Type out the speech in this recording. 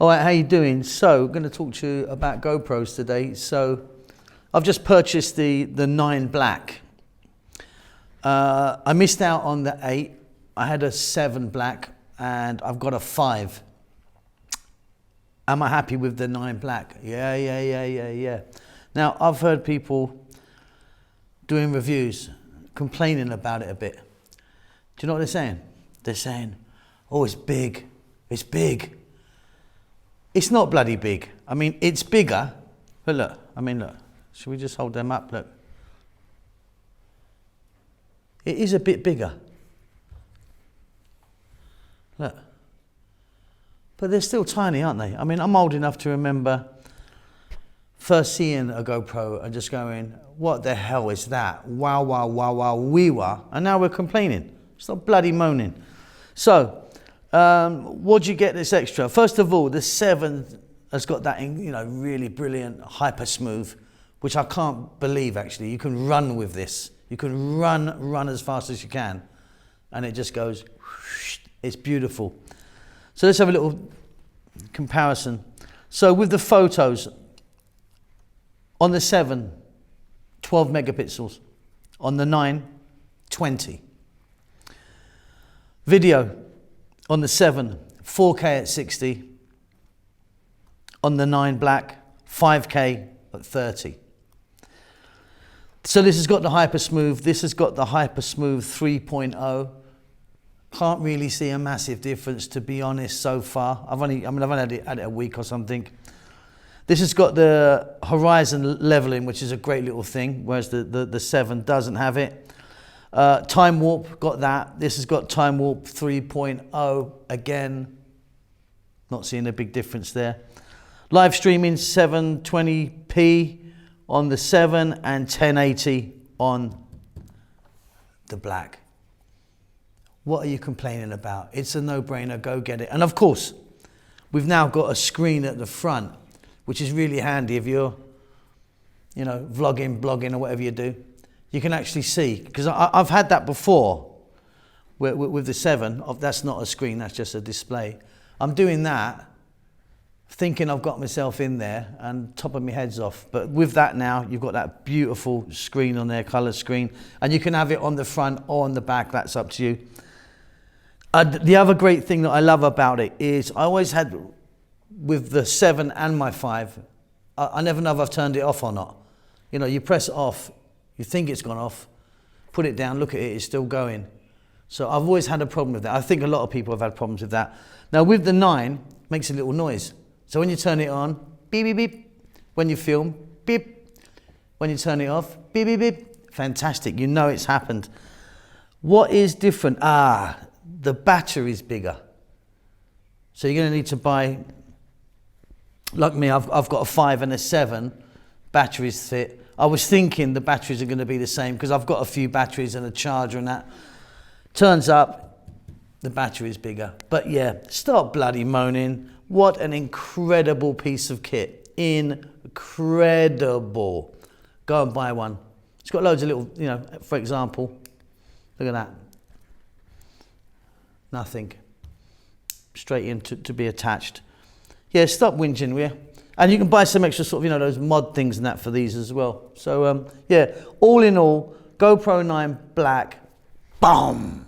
All right, how you doing? So, I'm going to talk to you about GoPros today. So, I've just purchased the 9 Black. I missed out on the 8. I had a 7 Black, and I've got a 5. Am I happy with the 9 Black? Yeah. Now, I've heard people doing reviews, complaining about it a bit. Do you know what they're saying? They're saying, oh, it's big. It's big. It's not bloody big. I mean, it's bigger. But look, look. Should we just hold them up? Look. It is a bit bigger. Look. But they're still tiny, aren't they? I mean, I'm old enough to remember first seeing a GoPro and just going, what the hell is that? Wow, we were. And now we're complaining. Stop bloody moaning. So, what do you get this extra? First of all, the 7 has got that, really brilliant Hypersmooth, which I can't believe, actually. You can run with this. You can run as fast as you can. And it just goes, whoosh, it's beautiful. So let's have a little comparison. So with the photos, on the 7, 12 megapixels. On the 9, 20. Video, on the 7, 4K at 60. On the 9 Black, 5K at 30. So this has got the Hypersmooth. This has got the Hypersmooth 3.0. Can't really see a massive difference, to be honest, so far. I've only had it a week or something. This has got the horizon leveling, which is a great little thing, whereas the 7 doesn't have it. Time warp, got that. This has got time warp 3.0. Again, not seeing a big difference there. Live streaming 720p on the 7 and 1080 on the Black. What are you complaining about? It's a no-brainer, go get it. And of course, we've now got a screen at the front, which is really handy if you're, vlogging, blogging, or whatever you do. You can actually see, because I've had that before with the 7. That's not a screen, that's just a display. I'm doing that, thinking I've got myself in there and top of my head's off. But with that now, you've got that beautiful screen on there, colour screen, and you can have it on the front or on the back, that's up to you. The other great thing that I love about it is I always had, with the 7 and my 5, I never know if I've turned it off or not. You press it off, you think it's gone off, put it down, look at it, it's still going. So I've always had a problem with that. I think a lot of people have had problems with that. Now with the 9, it makes a little noise. So when you turn it on, beep, beep, beep. When you film, beep. When you turn it off, beep, beep, beep. Fantastic, you know it's happened. What is different? The battery's bigger. So you're gonna need to buy, like me, I've got a 5 and a 7, batteries fit. I was thinking the batteries are gonna be the same because I've got a few batteries and a charger and that. Turns up, the battery's bigger. But yeah, stop bloody moaning. What an incredible piece of kit. Incredible. Go and buy one. It's got loads of little, for example, look at that. Nothing. Straight in to be attached. Yeah, stop whinging, will you? And you can buy some extra sort of, those mod things and that for these as well. So, yeah, all in all, GoPro 9 Black, boom!